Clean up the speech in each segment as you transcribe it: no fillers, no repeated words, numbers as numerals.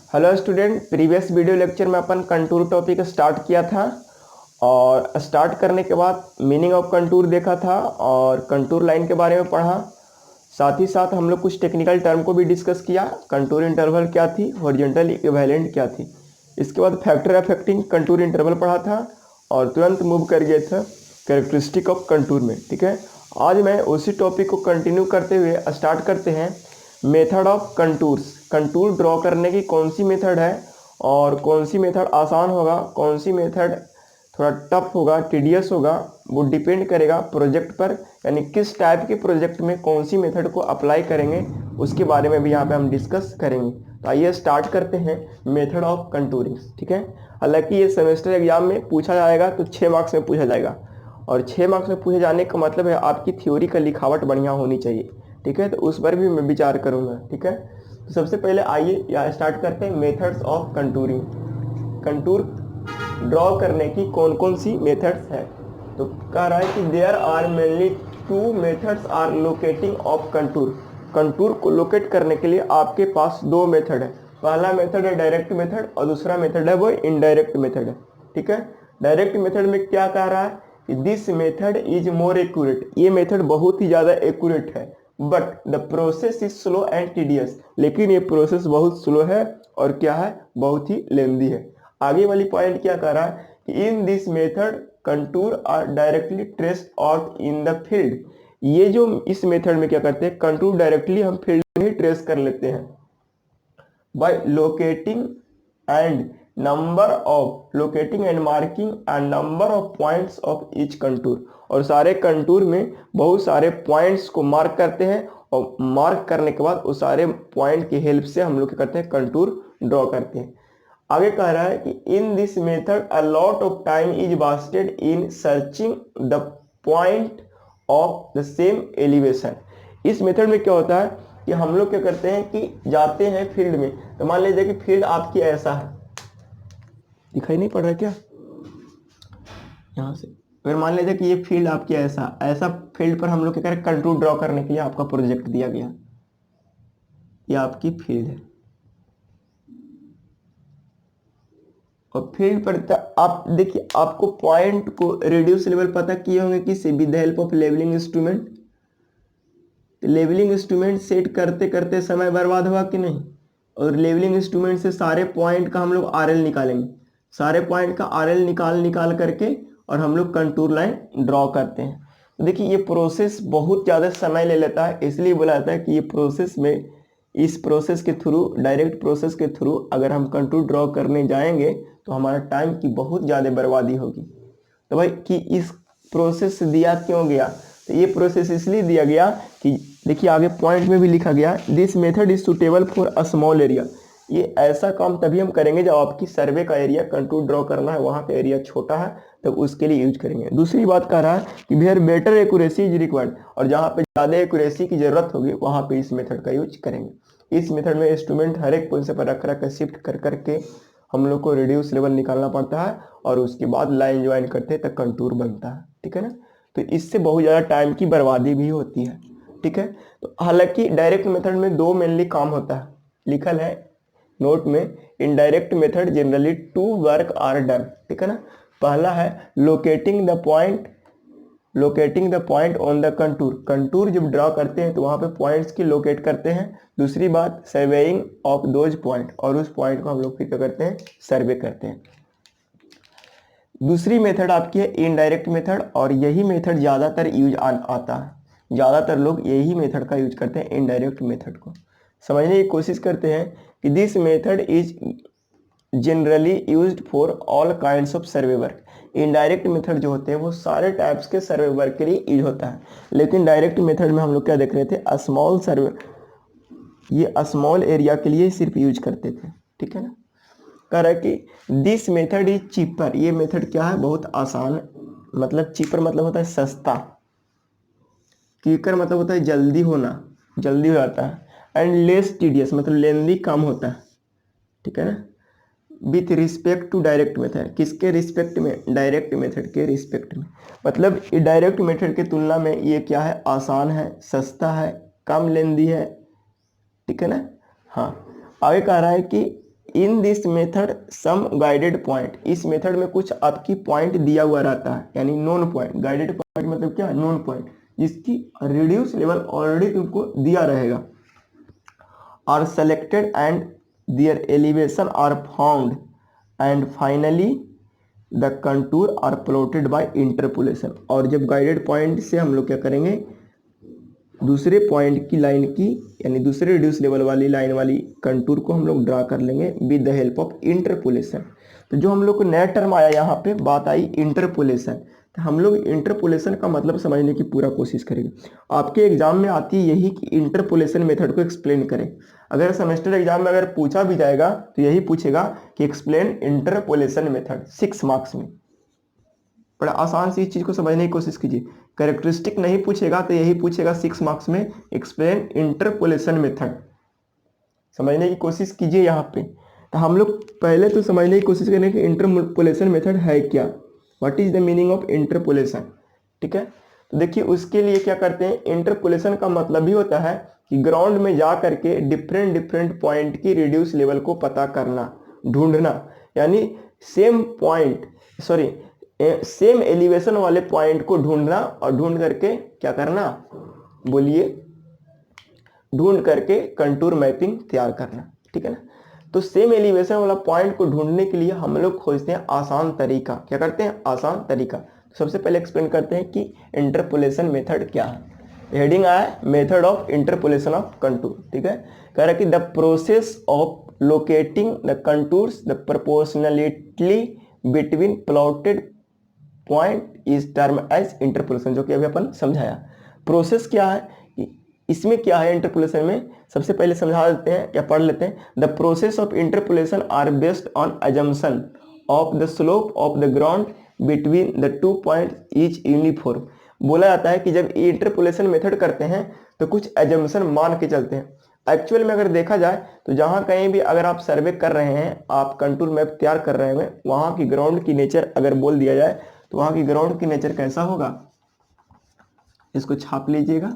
Hello student, previous video lecture में अपन contour topic start किया था और स्टार्ट करने के बाद मीनिंग ऑफ कंटूर देखा था और कंटूर लाइन के बारे में पढ़ा। साथ ही साथ हम लोग कुछ टेक्निकल टर्म को भी डिस्कस किया। कंटूर इंटरवल क्या थी, हॉरिजॉन्टल इक्विवेलेंट क्या थी। इसके बाद फैक्टर अफेक्टिंग कंटूर इंटरवल पढ़ा था और तुरंत मूव कर गए थे कैरेक्टरिस्टिक ऑफ कंटूर में। ठीक है, आज मैं उसी टॉपिक को कंटिन्यू करते हुए स्टार्ट करते हैं। Method of contours, contour draw करने की कौन सी मेथड है और कौन सी मेथड आसान होगा, कौन सी मेथड थोड़ा टफ होगा, टीडियस होगा, वो डिपेंड करेगा प्रोजेक्ट पर, यानी किस टाइप के प्रोजेक्ट में कौन सी मेथड को अप्लाई करेंगे उसके बारे में भी यहाँ पे हम डिस्कस करेंगे। तो आइए स्टार्ट करते हैं मेथड ऑफ कंटूरिंग। ठीक है, हालांकि ये सेमेस्टर एग्जाम में पूछा जाएगा तो 6 मार्क्स में पूछा जाएगा और 6 मार्क्स में पूछे जाने का मतलब है आपकी थ्योरी का लिखावट बढ़िया होनी चाहिए। ठीक है, तो उस पर भी मैं विचार करूँगा। ठीक है, तो सबसे पहले आइए यहाँ स्टार्ट करते हैं methods of contouring. Contour draw करने की कौन कौन सी मेथड्स है। तो कह रहा है कि there are mainly 2 methods are locating of contour. Contour को लोकेट करने के लिए आपके पास 2 मेथड है। पहला मेथड है डायरेक्ट मेथड और दूसरा मेथड है वो इनडायरेक्ट मेथड है। ठीक है, डायरेक्ट मेथड में क्या कह रहा है कि this method is more accurate. ये मेथड बहुत ही ज़्यादा एक्यूरेट है, but the process is slow and tedious. लेकिन ये प्रोसेस बहुत स्लो है और क्या है, बहुत ही लेंदी है। आगे वाली पॉइंट क्या कह रहा है कि in this method contour are directly traced out in the field. ये जो इस मेथड में क्या करते हैं, कंटूर डायरेक्टली हम फील्ड में ही ट्रेस कर लेते हैं by locating and marking and number of points of each contour. और सारे कंटूर में बहुत सारे पॉइंट्स को मार्क करते हैं और मार्क करने के बाद उस सारे पॉइंट की हेल्प से हम लोग क्या करते हैं, कंटूर ड्रॉ करते हैं। आगे कह रहा है कि in this method a lot of time is wasted in searching the point of the same elevation. इस मेथड में क्या होता है कि हम लोग क्या करते हैं कि जाते हैं फील्ड में। तो मान लीजिए कि फील्ड आपकी ऐसा है, दिखाई नहीं पड़ रहा है क्या यहाँ से। अगर मान लीजिए कि ये फील्ड आपकी ऐसा ऐसा फील्ड पर हम लोग क्या करें, कंटूर ड्रॉ करने के लिए आपका प्रोजेक्ट दिया गया, ये आपकी फील्ड है और फील्ड पर आप देखिए, आपको पॉइंट को रेडियस लेवल पता किए होंगे किससे, with the help of levelling instrument. Levelling instrument set करते करते समय बर्बाद हुआ कि नहीं, और लेवलिंग इंस्ट्रूमेंट से सारे पॉइंट का हम लोग आरएल निकालेंगे। सारे पॉइंट का आरएल निकाल करके और हम लोग कंटूर लाइन ड्रॉ करते हैं। तो देखिए ये प्रोसेस बहुत ज़्यादा समय ले लेता है, इसलिए बोला जाता है कि ये प्रोसेस में, इस प्रोसेस के थ्रू, डायरेक्ट प्रोसेस के थ्रू अगर हम कंटूर ड्रॉ करने जाएंगे तो हमारा टाइम की बहुत ज़्यादा बर्बादी होगी। तो भाई कि इस प्रोसेस दिया क्यों गया, तो ये प्रोसेस इसलिए दिया गया कि देखिए आगे पॉइंट में भी लिखा गया, this method is suitable for a small area. ये ऐसा काम तभी हम करेंगे जब आपकी सर्वे का एरिया, कंटूर ड्रॉ करना है वहाँ पे एरिया छोटा है, तब उसके लिए यूज करेंगे। दूसरी बात कह रहा है कि where better accuracy is required, और जहाँ पे ज़्यादा एक्यूरेसी की जरूरत होगी वहाँ पे इस मेथड का यूज करेंगे। इस मेथड में इंस्ट्रूमेंट हर एक पोजीशन पर रख कर शिफ्ट कर करके हम लोग को रेडियस लेवल निकालना पड़ता है और उसके बाद लाइन ज्वाइन करते हैं तब कंटूर बनता है। ठीक है ना, तो इससे बहुत ज़्यादा टाइम की बर्बादी भी होती है। ठीक है, तो हालांकि डायरेक्ट मेथड में 2 मेनली काम होता है, लिखल है नोट में। Indirect method generally 2 work are done. ठीक है ना, पहला है locating the point on the contour. Contour जब ड्रॉ करते हैं तो वहाँ पे पॉइंट्स की लोकेट करते हैं। दूसरी बात सर्वेइंग ऑफ दोज पॉइंट, और उस पॉइंट को हम लोग फिर क्या करते हैं, सर्वे करते हैं। दूसरी मेथड आपकी है इनडायरेक्ट मेथड, और यही मेथड ज़्यादातर यूज आता है। ज़्यादातर लोग यही मेथड का यूज करते हैं, इनडायरेक्ट मेथड को। समझने की कोशिश करते हैं कि this method is generally used for all kinds of survey work. Indirect method जो होते हैं वो सारे टाइप्स के सर्वे वर्क के लिए यूज होता है, लेकिन डायरेक्ट मेथड में हम लोग क्या देख रहे थे, स्मॉल सर्वे, ये स्मॉल एरिया के लिए सिर्फ यूज करते थे। ठीक है ना, कह रहा है कि दिस मेथड इज चीपर। ये मेथड क्या है, बहुत आसान, मतलब चीपर मतलब होता है सस्ता, क्विकर मतलब होता है जल्दी होना, जल्दी हो जाता है, एंड लेस टीडियस मतलब लेंदी कम होता है। ठीक है ना, with respect to direct method, किसके रिस्पेक्ट में, डायरेक्ट मेथड के रिस्पेक्ट में। मतलब डायरेक्ट मेथड के तुलना में ये क्या है, आसान है, सस्ता है, कम लेंदी है। ठीक है ना, हाँ। आगे कह रहा है कि in this method some guided point, इस मेथड में कुछ आपकी पॉइंट दिया हुआ रहता है, यानी नोन पॉइंट। गाइडेड पॉइंट मतलब क्या, नोन पॉइंट, जिसकी रिड्यूस लेवल ऑलरेडी तुमको दिया रहेगा। Are selected and their elevation are found and finally the contour are plotted by interpolation. और जब गाइडेड पॉइंट से हम लोग क्या करेंगे, दूसरे पॉइंट की लाइन की, यानी दूसरे रिड्यूस लेवल वाली लाइन वाली कंटूर को हम लोग ड्रा कर लेंगे with the help of interpolation. तो जो हम लोग को नया टर्म आया यहाँ पे, बात आई इंटरपोलेशन। तो हम लोग इंटरपोलेशन का मतलब समझने की पूरा कोशिश करेंगे। आपके एग्जाम में आती है यही कि इंटरपोलेशन मेथड को एक्सप्लेन करें। अगर सेमेस्टर एग्जाम में अगर पूछा भी जाएगा तो यही पूछेगा कि एक्सप्लेन इंटरपोलेशन मेथड, 6 मार्क्स में। बड़ा आसान सी इस चीज को समझने की कोशिश कीजिए। कैरेक्टरिस्टिक नहीं पूछेगा तो यही पूछेगा 6 मार्क्स में, एक्सप्लेन इंटरपोलेशन मेथड। समझने की कोशिश कीजिए यहाँ पे। तो हम लोग पहले तो समझने की कोशिश करें कि इंटरपोलेशन मेथड है क्या, what is the meaning of interpolation. ठीक है, तो देखिए उसके लिए क्या करते हैं, इंटरपोलेशन का मतलब ही होता है कि ग्राउंड में जा करके डिफरेंट पॉइंट की रिड्यूस लेवल को पता करना, ढूंढना। यानी सेम एलिवेशन वाले पॉइंट को ढूंढना, और ढूंढ करके क्या करना, बोलिए, ढूंढ करके कंटूर मैपिंग तैयार करना। ठीक है ना। तो सेम एलिवेशन वाला पॉइंट को ढूंढने के लिए हम लोग खोजते हैं आसान तरीका। क्या करते हैं, आसान तरीका। तो सबसे पहले एक्सप्लेन करते हैं कि इंटरपोलेशन मेथड क्या है। हेडिंग आया method of interpolation of contour. ठीक है, कह रहा है कि the process of locating the contours the proportionality between plotted point is term as interpolation, जो कि अभी अपन समझाया। प्रोसेस क्या है, इसमें क्या है इंटरपोलेशन में, सबसे पहले समझा देते हैं या पढ़ लेते हैं। The process of interpolation are based on assumption of the slope of the ground between the 2 point is uniform. बोला जाता है कि जब इंटरपोलेशन मेथड करते हैं तो कुछ एजम्पशन मान के चलते हैं। एक्चुअल में अगर देखा जाए तो जहाँ कहीं भी अगर आप सर्वे कर रहे हैं, आप कंटूर मैप तैयार कर रहे हैं, वहाँ की ग्राउंड की नेचर अगर बोल दिया जाए तो वहाँ की ग्राउंड की नेचर कैसा होगा, इसको छाप लीजिएगा।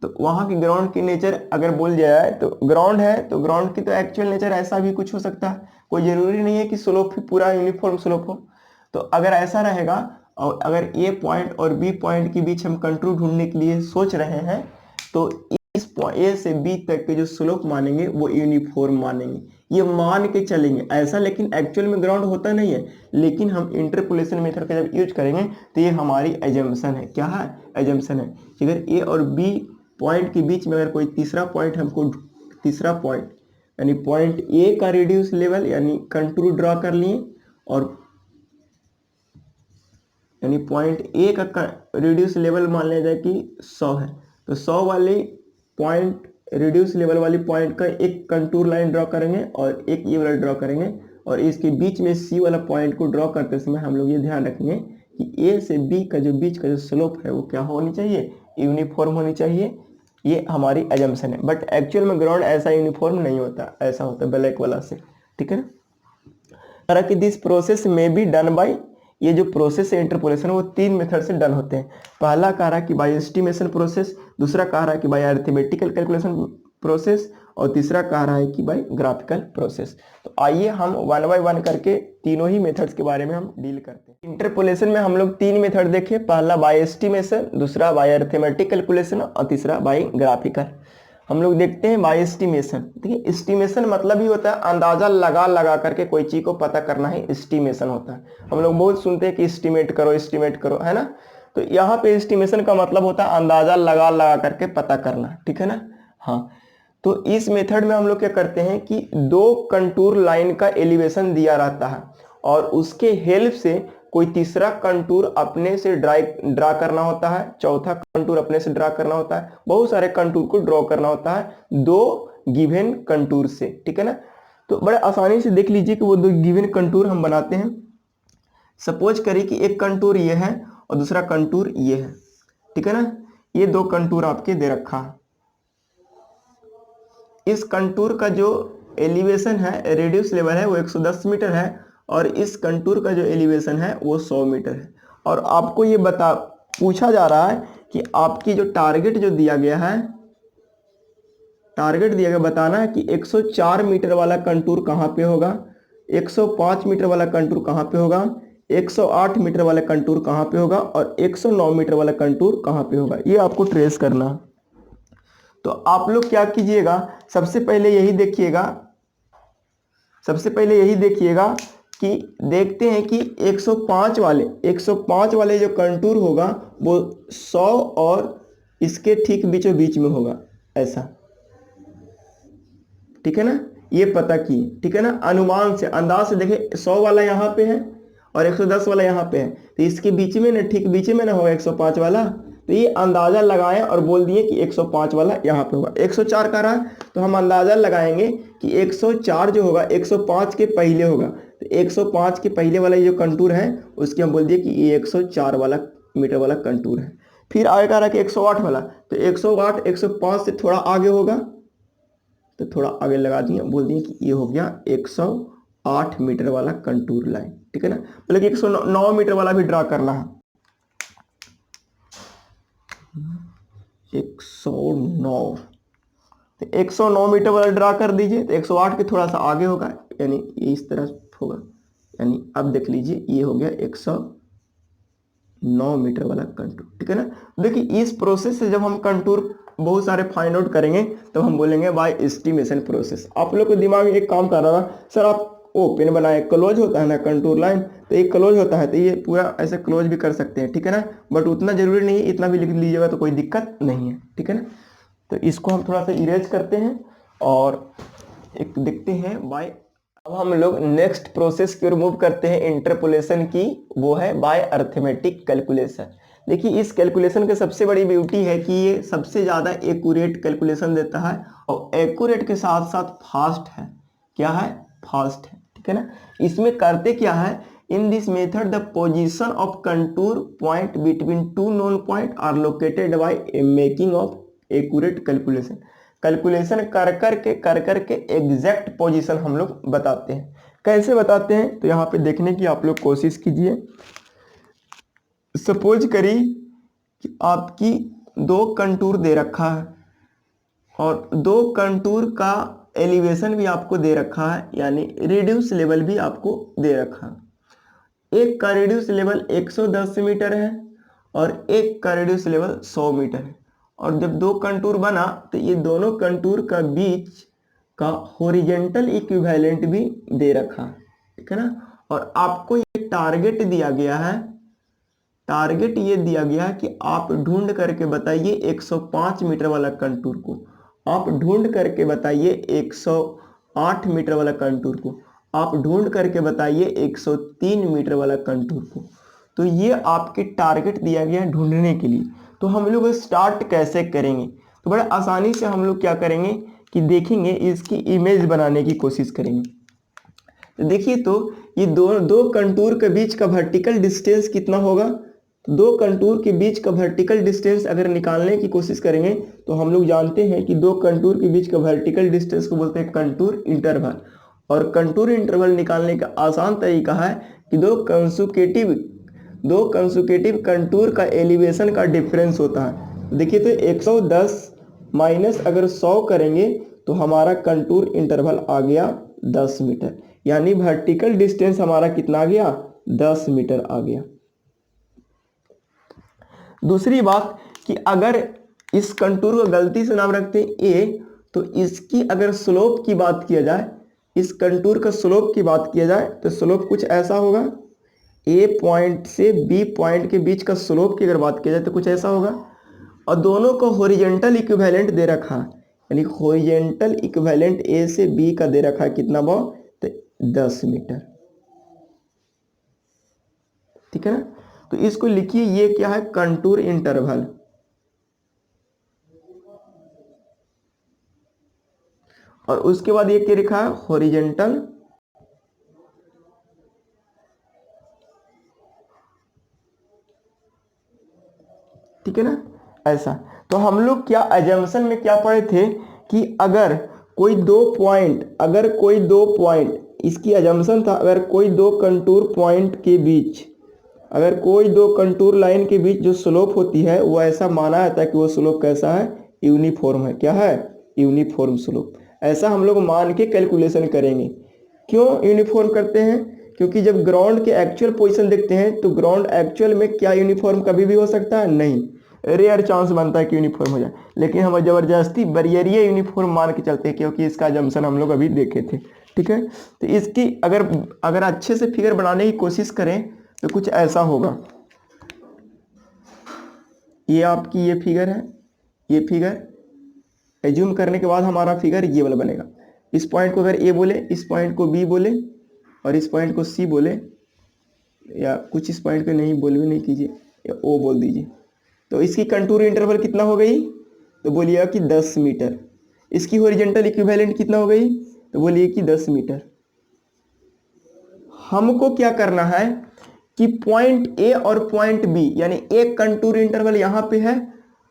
तो वहाँ की ग्राउंड की नेचर अगर बोल दिया जाए तो ग्राउंड है, तो ग्राउंड की तो एक्चुअल नेचर ऐसा भी कुछ हो सकता है, कोई ज़रूरी नहीं है कि स्लोप ही पूरा यूनिफॉर्म स्लोप हो। तो अगर ऐसा रहेगा, और अगर ए पॉइंट और बी पॉइंट के बीच हम कंटूर ढूंढने के लिए सोच रहे हैं, तो इस ए से बी तक के जो स्लोप मानेंगे वो यूनिफॉर्म मानेंगे, ये मान के चलेंगे ऐसा। लेकिन एक्चुअल में ग्राउंड होता नहीं है, लेकिन हम इंटरपोलेशन मेथड का जब यूज करेंगे तो ये हमारी एजम्पशन है। क्या है, एजम्पशन है। अगर ए और बी पॉइंट के बीच में अगर कोई तीसरा पॉइंट यानी पॉइंट ए का रिड्यूस लेवल यानी कंटूर ड्रॉ कर लिए, और यानी पॉइंट ए का रिड्यूस लेवल मान लिया जाए कि 100 है, तो 100 वाली पॉइंट रिड्यूस लेवल वाली पॉइंट का एक कंटूर लाइन ड्रॉ करेंगे और एक ये वाला ड्रॉ करेंगे, और इसके बीच में सी वाला पॉइंट को ड्रॉ करते समय हम लोग ये ध्यान रखेंगे कि ए से बी का जो बीच का जो स्लोप है वो क्या होनी चाहिए, यूनिफॉर्म होनी चाहिए। ये हमारी एजम्पशन है, बट एक्चुअल में ग्राउंड ऐसा यूनिफॉर्म नहीं होता, ऐसा होता है ब्लैक वाला से। ठीक है ना। कि दिस प्रोसेस में बी डन बाय, ये जो प्रोसेस है इंटरपोलेशन वो 3 मेथड से डन होते हैं। पहला कह रहा है कि बाय एस्टिमेशन प्रोसेस, दूसरा कह रहा है कि बाय अरिथमेटिकल कैलकुलेशन प्रोसेस, और तीसरा कह रहा है कि बाय ग्राफिकल प्रोसेस। तो आइए हम 1 बाय 1 करके तीनों ही मेथड्स के बारे में हम डील करते हैं। इंटरपोलेशन में हम लोग 3 मेथड देखे, पहला बाय एस्टिमेशन, दूसरा बाय अरिथमेटिक कैलकुलेशन और तीसरा बाय ग्राफिकल। हम लोग देखते हैं बाय एस्टिमेशन। देखिए एस्टिमेशन मतलब ही होता है अंदाजा लगा करके कोई चीज को पता करना ही एस्टिमेशन होता है। हम लोग बहुत सुनते हैं कि एस्टिमेट करो, है ना। तो यहाँ पे एस्टिमेशन का मतलब होता है अंदाजा लगा करके पता करना। ठीक है ना। हाँ, तो इस मेथड में हम लोग क्या करते हैं कि 2 कंटूर लाइन का एलिवेशन दिया रहता है, और उसके हेल्प से कोई तीसरा कंटूर अपने से ड्रा करना होता है, चौथा कंटूर अपने से ड्रा करना होता है, बहुत सारे कंटूर को ड्रॉ करना होता है 2 गिवन कंटूर से। ठीक है ना। तो बड़े आसानी से देख लीजिए कि वो 2 गिवन कंटूर हम बनाते हैं। सपोज करिए कि एक कंटूर ये है और दूसरा कंटूर ये है। ठीक है ना। ये 2 कंटूर आपके दे रखा है। इस कंटूर का जो एलिवेशन है, रेडियस लेवल है, वो 110 मीटर है, और इस कंटूर का जो एलिवेशन है वो 100 मीटर है। और आपको ये पूछा जा रहा है कि आपकी जो टारगेट जो दिया गया है, टारगेट दिया गया, बताना है कि 104 मीटर वाला कंटूर कहाँ पे होगा, 105 मीटर वाला कंटूर कहाँ पे होगा, 108 मीटर वाला कंटूर कहाँ पे होगा और 109 मीटर वाला कंटूर कहाँ पे होगा, ये आपको ट्रेस करना है। तो आप लोग क्या कीजिएगा, सबसे पहले यही देखिएगा कि देखते हैं कि 105 वाले जो कंटूर होगा वो 100 और इसके ठीक बीचों बीच में होगा, ऐसा, ठीक है ना, ये पता किए, ठीक है ना, अनुमान से, अंदाज से देखें 100 वाला यहाँ पे है और 110 वाला यहाँ पे है, तो इसके बीच में ना, ठीक बीच में ना होगा 105 वाला, तो ये अंदाजा लगाएं और बोल दिए कि 105 वाला यहाँ पे होगा। 104 का रहा तो हम अंदाजा लगाएंगे कि 104 जो होगा 105 के पहले होगा, तो 105 के पहले वाला जो कंटूर है उसके हम बोल दिए कि ये 104 वाला मीटर वाला कंटूर है। फिर आगे का रहा कि 108 वाला, तो 108 105 से थोड़ा आगे होगा, तो थोड़ा आगे लगा दिए, बोल दिए कि ये हो गया 108 मीटर वाला कंटूर लाइन, ठीक है ना। मतलब कि 109 मीटर वाला भी ड्रा करना है, 109, तो 109 मीटर वाला ड्रा कर दीजिए, तो 108 के थोड़ा सा आगे होगा, यानी ये इस तरह होगा, यानी अब देख लीजिए ये हो गया 109 मीटर वाला कंटूर, ठीक है ना। देखिए इस प्रोसेस से जब हम कंटूर बहुत सारे फाइंड आउट करेंगे तो हम बोलेंगे बाय एस्टिमेशन प्रोसेस। आप लोग के दिमाग में एक काम कर रहा था, सर आप ओपन बनाए, क्लोज होता है ना कंटूर लाइन, तो ये क्लोज होता है तो ये पूरा ऐसे क्लोज भी कर सकते हैं, ठीक है ना, बट उतना जरूरी नहीं है, इतना भी लिख लीजिएगा तो कोई दिक्कत नहीं है, ठीक है ना। तो इसको हम थोड़ा सा इरेज करते हैं और एक देखते हैं बाय, अब हम लोग नेक्स्ट प्रोसेस की ओर मूव करते हैं इंटरपोलेशन की, वो है बाय अर्थमेटिक कैलकुलेशन। देखिए इस कैलकुलेशन की सबसे बड़ी ब्यूटी है कि ये सबसे ज़्यादा एक्यूरेट कैलकुलेशन देता है और एक्यूरेट के साथ साथ फास्ट है, क्या है, फास्ट है, ठीक है ना। इसमें करते क्या है, in this method the position of contour point between two known point are located by making of accurate calculation. Calculation कर करके एग्जैक्ट पोजीशन हम लोग बताते हैं। कैसे बताते हैं, तो यहाँ पे देखने की आप लोग कोशिश कीजिए। सपोज करिए कि आपकी दो कंटूर दे रखा है और दो कंटूर का एलिवेशन भी आपको दे रखा है, यानी रिड्यूस लेवल भी आपको दे रखा है। एक का रिड्यूस लेवल 110 मीटर है और एक का रिड्यूस लेवल 100 मीटर है, और जब दो कंटूर बना तो ये दोनों कंटूर का बीच का हॉरिजॉन्टल इक्विवेलेंट भी दे रखा है, ठीक है ना। और आपको ये टारगेट दिया गया है, टारगेट ये दिया गया है कि आप ढूंढ करके बताइए 105 मीटर वाला कंटूर को, आप ढूंढ करके बताइए 108 मीटर वाला कंटूर को, आप ढूंढ करके बताइए 103 मीटर वाला कंटूर को। तो ये आपके टारगेट दिया गया है ढूंढने के लिए। तो हम लोग स्टार्ट कैसे करेंगे, तो बड़े आसानी से हम लोग क्या करेंगे कि देखेंगे, इसकी इमेज बनाने की कोशिश करेंगे। तो देखिए, तो ये दो कंटूर के बीच का वर्टिकल डिस्टेंस कितना होगा, दो कंटूर के बीच का वर्टिकल डिस्टेंस अगर निकालने की कोशिश करेंगे तो हम लोग जानते हैं कि दो कंटूर के बीच का वर्टिकल डिस्टेंस को बोलते हैं कंटूर इंटरवल। और कंटूर इंटरवल निकालने का आसान तरीका है कि दो कंसेक्यूटिव कंटूर का एलिवेशन का डिफरेंस होता है। देखिए, तो 110 माइनस अगर 100 करेंगे तो हमारा कंटूर इंटरवल आ गया 10 मीटर, यानी वर्टिकल डिस्टेंस हमारा कितना आ गया, 10 मीटर आ गया। दूसरी बात कि अगर इस कंटूर को गलती से नाम रखते हैं ए, तो इसकी अगर स्लोप की बात किया जाए, इस कंटूर का स्लोप की बात किया जाए तो स्लोप कुछ ऐसा होगा, ए पॉइंट से बी पॉइंट के बीच का स्लोप की अगर बात की जाए तो कुछ ऐसा होगा। और दोनों को हॉरिजॉन्टल इक्विवेलेंट दे रखा है, यानी हॉरिजॉन्टल इक्विवेलेंट ए से बी का दे रखा है कितना भाव, तो 10 मीटर, ठीक है ना। तो इसको लिखिए, ये क्या है, कंटूर इंटरवल। और उसके बाद ये क्या लिखा है, हॉरिजॉन्टल ठीक है ना, ऐसा। तो हम लोग क्या अजम्पशन में क्या पढ़े थे कि अगर कोई दो पॉइंट, इसकी अजम्पशन था अगर कोई दो कंटूर पॉइंट के बीच, अगर कोई दो कंटूर लाइन के बीच जो स्लोप होती है वो ऐसा माना जाता है कि वो स्लोप कैसा है, यूनिफॉर्म है, क्या है, यूनिफॉर्म स्लोप। ऐसा हम लोग मान के कैलकुलेशन करेंगे। क्यों यूनिफॉर्म करते हैं? क्योंकि जब ग्राउंड के एक्चुअल पोजीशन देखते हैं तो ग्राउंड एक्चुअल में क्या यूनिफॉर्म कभी भी हो सकता है? नहीं, रेयर चांस बनता है कि यूनिफॉर्म हो जाए। लेकिन हम जबरदस्ती बरियरिये यूनिफॉर्म मान के चलते हैं क्योंकि इसका जम्पशन हम लोग अभी देखे थे। ठीक है, तो इसकी अगर अच्छे से फिगर बनाने की कोशिश करें तो कुछ ऐसा होगा। ये आपकी ये फिगर है, ये फिगर एज्यूम करने के बाद हमारा फिगर ये वाला बनेगा। इस पॉइंट को अगर ए बोले, इस पॉइंट को बी बोले और इस पॉइंट को सी बोले, या कुछ इस पॉइंट को नहीं बोल भी नहीं कीजिए, या ओ बोल दीजिए, तो इसकी कंटूर इंटरवल कितना हो गई? तो बोलिएगा कि 10 मीटर। इसकी हॉरिजॉन्टल इक्विवेलेंट कितना हो गई? तो बोलिए कि 10 मीटर। हमको क्या करना है कि पॉइंट ए और पॉइंट बी, यानी एक कंटूर इंटरवल यहाँ पे है,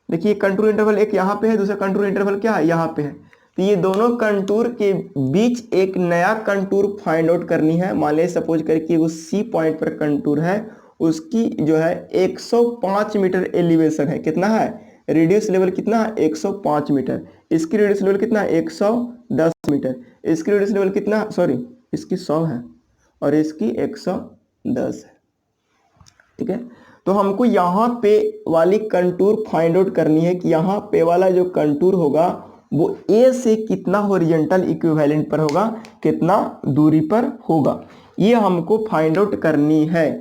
देखिए कंटूर इंटरवल एक यहाँ पे है, दूसरा कंटूर इंटरवल क्या है? यहाँ पे है। तो ये दोनों कंटूर के बीच एक नया कंटूर फाइंड आउट करनी है। मान लीजिए सपोज करके वो सी पॉइंट पर कंटूर है, उसकी जो है 105 मीटर एलिवेशन है। कितना है? रेडियस लेवल कितना है? 105 मीटर। इसकी रेडियस लेवल कितना है? 110 मीटर। इसकी रेडियस लेवल कितना, सॉरी इसकी 100 है और इसकी 110 है। ठीक है, तो हमको यहाँ पे वाली कंटूर फाइंड आउट करनी है कि यहाँ पे वाला जो कंटूर होगा वो ए से कितना हॉरिजॉन्टल इक्विवेलेंट पर होगा, कितना दूरी पर होगा, ये हमको फाइंड आउट करनी है।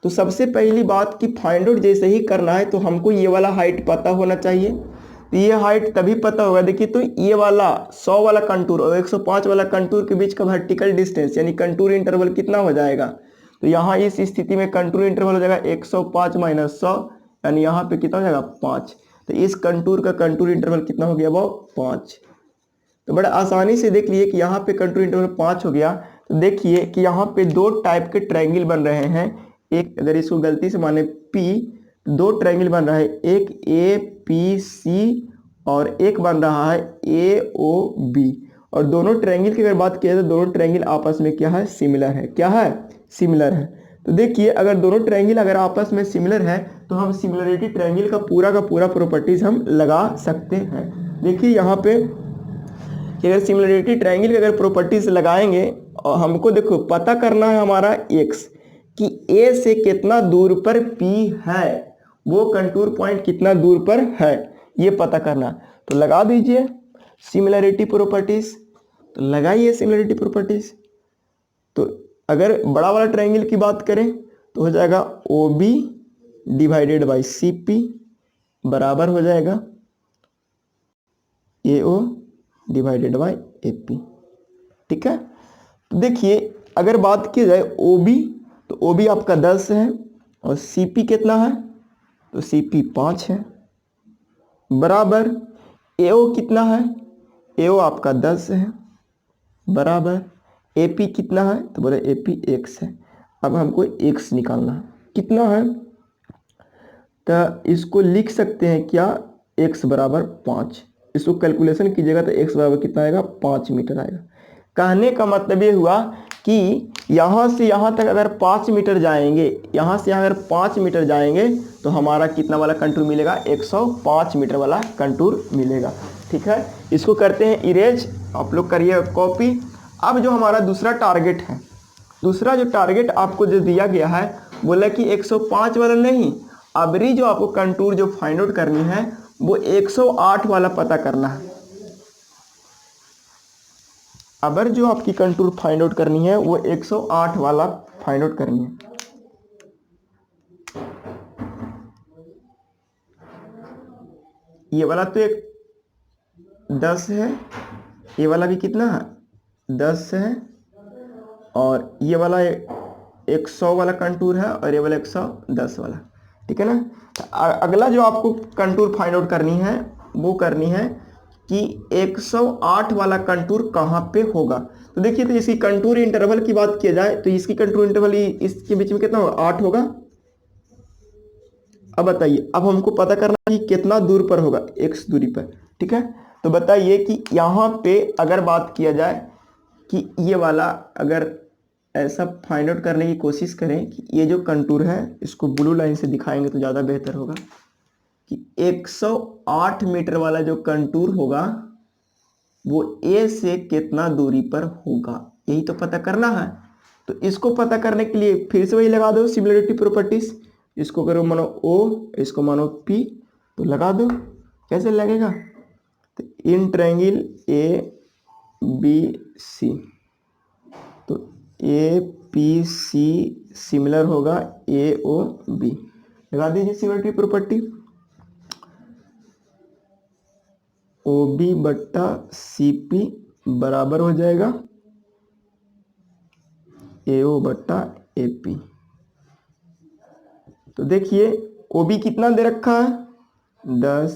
तो सबसे पहली बात कि फाइंड आउट जैसे ही करना है तो हमको ये वाला हाइट पता होना चाहिए। तो ये हाइट तभी पता होगा, देखिए तो ये वाला 100 वाला कंटूर और 105 वाला कंटूर के बीच का वर्टिकल डिस्टेंस यानी कंटूर इंटरवल कितना हो जाएगा? तो यहाँ इस स्थिति में कंटूर इंटरवल हो जाएगा 105 माइनस 100, यानी यहाँ पे कितना हो जाएगा? 5। तो इस कंटूर का कंटूर इंटरवल कितना हो गया? वो 5। तो बड़ा आसानी से देख लिए कि यहाँ पे कंटूर इंटरवल 5 हो गया। तो देखिए कि यहाँ पे दो टाइप के ट्रायंगल बन रहे हैं। एक, अगर इसको गलती से माने P, दो ट्रायंगल बन रहा है, एक APC और एक बन रहा है AOB। और दोनों ट्रायंगल की अगर बात किया तो दोनों ट्रायंगल आपस में क्या है? सिमिलर है। क्या है? सिमिलर है। तो देखिए अगर दोनों ट्रायंगल अगर आपस में सिमिलर है तो हम सिमिलरिटी ट्रायंगल का पूरा प्रॉपर्टीज हम लगा सकते हैं। देखिए यहाँ पे कि अगर सिमिलरिटी ट्रायंगल की अगर प्रॉपर्टीज लगाएंगे और हमको देखो पता करना है हमारा x कि A से कितना दूर पर P है, वो कंटूर पॉइंट कितना दूर पर है, ये पता करना। तो लगा दीजिए सिमिलरिटी प्रॉपर्टीज। तो लगाइए सिमिलरिटी प्रॉपर्टीज। तो अगर बड़ा वाला ट्रायंगल की बात करें तो हो जाएगा OB डिवाइडेड बाई CP बराबर हो जाएगा AO डिवाइडेड बाई AP। ठीक है, तो देखिए अगर बात की जाए OB, तो OB आपका 10 है और CP कितना है? तो CP 5 है बराबर AO कितना है? AO आपका 10 है बराबर AP कितना है? तो बोले AP x है। अब हमको x निकालना है, कितना है? तो इसको लिख सकते हैं क्या? x बराबर 5। इसको कैलकुलेशन कीजिएगा तो x बराबर कितना आएगा? 5 मीटर आएगा। कहने का मतलब ये हुआ कि यहाँ से यहाँ तक अगर 5 मीटर जाएंगे, यहाँ से अगर 5 मीटर जाएंगे तो हमारा कितना वाला कंटूर मिलेगा? 105 मीटर वाला कंटूर मिलेगा। ठीक है, इसको करते हैं इरेज, आप लोग करिए कॉपी। अब जो हमारा दूसरा टारगेट है, दूसरा जो टारगेट आपको जो दिया गया है, बोला कि 105 वाला नहीं, अबरी जो आपको कंटूर जो फाइंड आउट करनी है वो 108 वाला पता करना है। अबर जो आपकी कंटूर फाइंड आउट करनी है वो 108 वाला फाइंड आउट करनी है। ये वाला तो एक 10 है, ये वाला भी कितना है? 10 है, और ये वाला 100 वाला कंटूर है और ये वाला 110 वाला। ठीक है ना। अगला जो आपको कंटूर फाइंड आउट करनी है वो करनी है कि 108 वाला कंटूर कहाँ पे होगा। तो देखिए, तो इसकी कंटूर इंटरवल की बात किया जाए तो इसकी कंटूर इंटरवल इसके बीच में कितना होगा? 8 होगा। अब बताइए, अब हमको पता करना है कि कितना दूर पर होगा? x दूरी पर। ठीक है, तो बताइए कि यहाँ पे अगर बात किया जाए कि ये वाला अगर ऐसा फाइंड आउट करने की कोशिश करें कि ये जो कंटूर है इसको ब्लू लाइन से दिखाएंगे तो ज़्यादा बेहतर होगा कि 108 मीटर वाला जो कंटूर होगा वो ए से कितना दूरी पर होगा, यही तो पता करना है। तो इसको पता करने के लिए फिर से वही लगा दो सिमिलरिटी प्रॉपर्टीज। इसको करो मानो ओ, इसको मानो पी, तो लगा दो। कैसे लगेगा, तो in triangle A B C, तो ए पी सी सिमिलर होगा ए ओ बी। लगा दीजिए सिमिलरिटी प्रॉपर्टी। ओ बी बट्टा सी पी बराबर हो जाएगा ए ओ बट्टा ए पी। तो देखिए ओ बी कितना दे रखा है 10,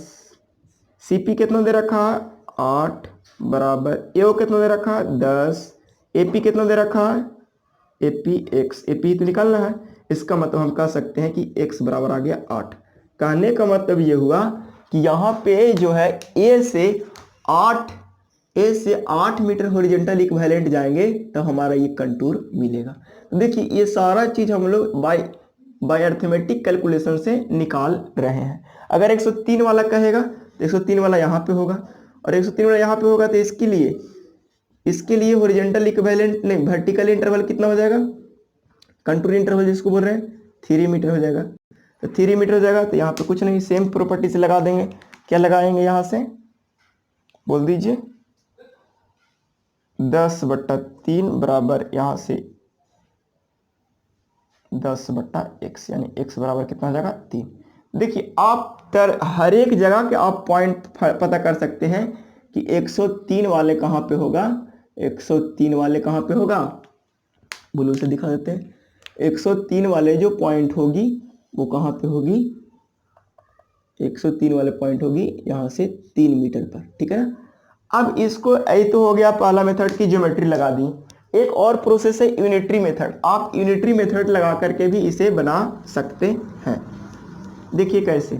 सी पी कितना दे रखा है 8, बराबर ए ओ कितना दे रखा है 10, ए पी कितना दे रखा है A P x, A P तो निकालना है। इसका मतलब हम कह सकते हैं कि x बराबर आ गया 8। कहने का मतलब ये हुआ कि यहाँ पे जो है ए से 8 मीटर हॉरिजॉन्टल इक्विवेलेंट जाएंगे तो हमारा ये कंटूर मिलेगा। तो देखिए ये सारा चीज हम लोग बाय अर्थमेटिक कैलकुलेशन से निकाल रहे हैं। अगर 103 वाला कहेगा तो 103 वाला यहाँ पे होगा, और 103 वाला यहाँ पे होगा, तो इसके लिए हॉरिजॉन्टल इक्विवेलेंट नहीं, वर्टिकल इंटरवल कितना हो जाएगा, कंटूर इंटरवल जिसको बोल रहे हैं 3 मीटर हो जाएगा। तो 3 मीटर हो जाएगा, तो यहाँ पे कुछ नहीं, सेम प्रॉपर्टी से लगा देंगे। क्या लगाएंगे यहाँ से, बोल दीजिए 10/3 बराबर यहाँ से 10/x, यानी x बराबर कितना हो जाएगा 3। देखिए आप हर एक जगह के आप पॉइंट पता कर सकते हैं कि 103 वाले कहाँ पे होगा, 103 वाले कहाँ पे होगा, ब्लू से दिखा देते हैं। 103 वाले जो पॉइंट होगी वो कहाँ पे होगी, 103 वाले पॉइंट होगी यहाँ से 3 मीटर पर, ठीक है ना। अब इसको यही तो हो गया पहला मेथड की ज्योमेट्री लगा दी। एक और प्रोसेस है यूनिटरी मेथड। आप यूनिटरी मेथड लगा करके भी इसे बना सकते हैं। देखिए कैसे,